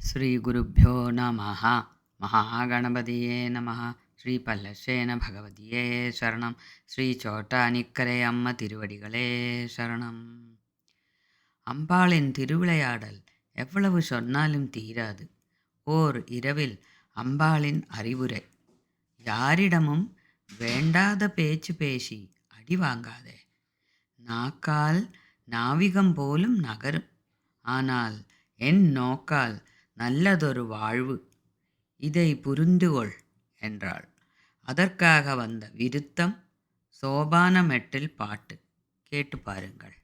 ಶ್ರೀಗುರುಭ್ಯೋ ನಮಃ. ಮಹಾಗಣಪತಿಯೇ ನಮಃ. ஸ்ரீ பல்லசேன பகவதியே சரணம். ஸ்ரீ சோட்டானிக்கரை அம்ம திருவடிகளே சரணம். அம்பாளின் திருவிளையாடல் எவ்வளவு சொன்னாலும் தீராது. ஓர் இரவில் அம்பாளின் அறிவுரை: யாரிடமும் வேண்டாத பேச்சு பேசி அடி வாங்காதே. நாக்கால் நாவிகம் போலும் நகரும், ஆனால் என் நோக்கால் நல்லதொரு வாழ்வு. இதை புரிந்துகொள் என்றாள். அதற்காக வந்த விருத்தம் சோபானமெட்டில் பாட்டு கேட்டு பாருங்கள்.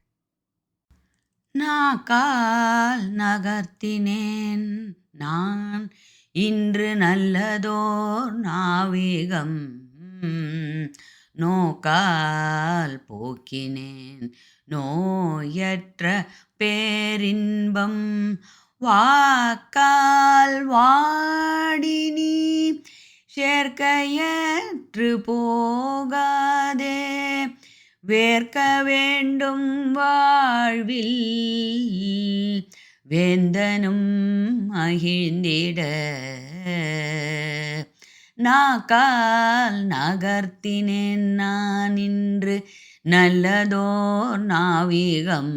நாக்கால் நகர்த்தினேன் நான் இன்று நல்லதோர் நாவிகம், நோக்கால் போக்கினேன் நோயற்ற பேரின்பம். வாக்கால் வாடினி சேர்க்கையற்று போகாதே, வேர்க்க வேண்டும் வாழ்வில் வேந்தனும் மகிழ்ந்திட. நாக்கால் நகர்த்தினேன் நான் இன்று நல்லதோர் நாவிகம்,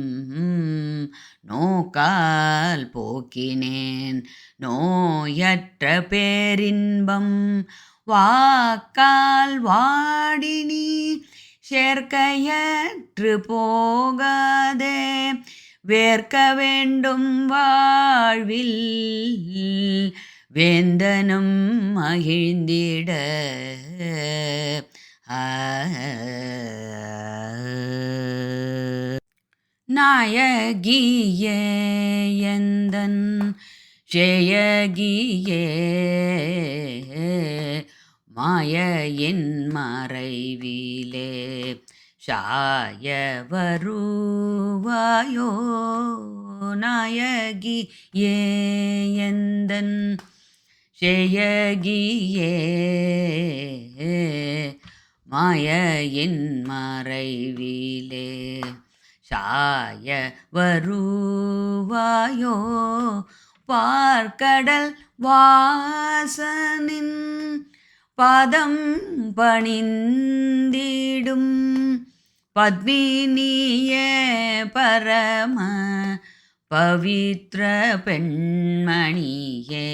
நோக்கால் போக்கினேன் நோயற்ற பேரின்பம். வாக்கால் வாடினி சேர்க்கையற்று போகாதே, வேர்க்க வேண்டும் வாழ்வில் வேந்தனும் மகிழ்ந்திட. நாயகியே எந்தன் ஜெயகியே, மாயையின் மறைவிலே சாய வருவாயோ. நாயகியே எந்தன் ஜெயகியே, மாயையின் மறைவிலே சாய வருவாயோ. பார்க்கடல் வாசனின் பாதம் பணிந்திடும் பத்மினியே பரம பவித்ர பெண்மணியே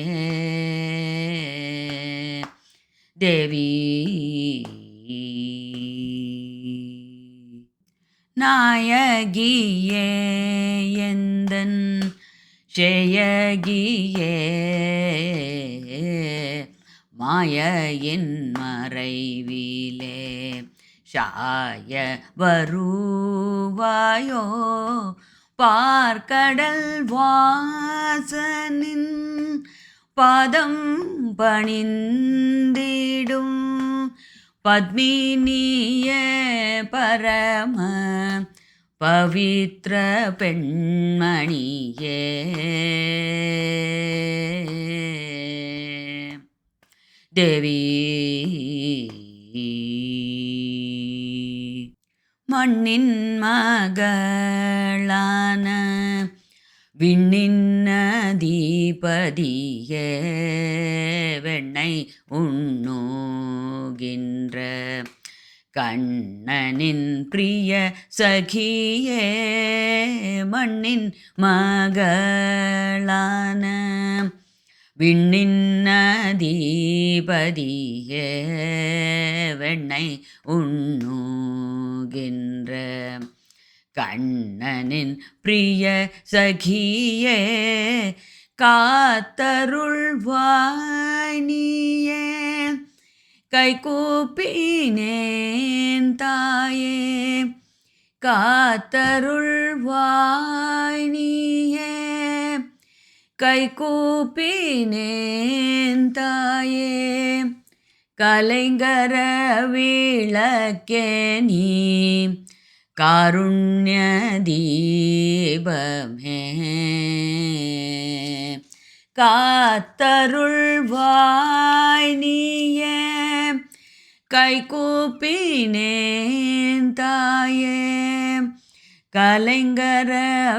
தேவி. நாயகியே எந்தன் ஜெயகியே, மாயையின் மறைவிலே சாய வருவாயோ. பார்க்கடல் வாசனின் பாதம் பணிந்திடும் பத்மினியே பரம பவித்ர பெண்மணியே தேவி. மண்ணின் மகளான விண்ணின் அதிபதியே, வெண்ணை உண்ணுகின்ற கண்ணனின் பிரிய சகியே, மண்ணின் மகளான விண்ணின் அதிபதியே, வெண்ணை உண்ணுகின்ற கண்ணனின் பிரிய சகியே, காத்தருள்வாய் நீயே கைகூப்பினேன் தாயே. காத்தருள்வாய் நீயே கைகூப்பினேன் தாயே. கலைங்கர விளக்கே நீ காருண்ய தீபமே, காத்தருள்வாய் நீயே கைகூப்பினேன் தாயே. கலைங்கர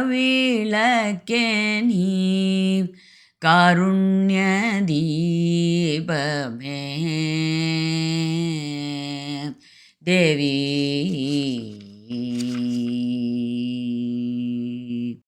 விளக்கே நீ காருண்ய தீபமே தேவி.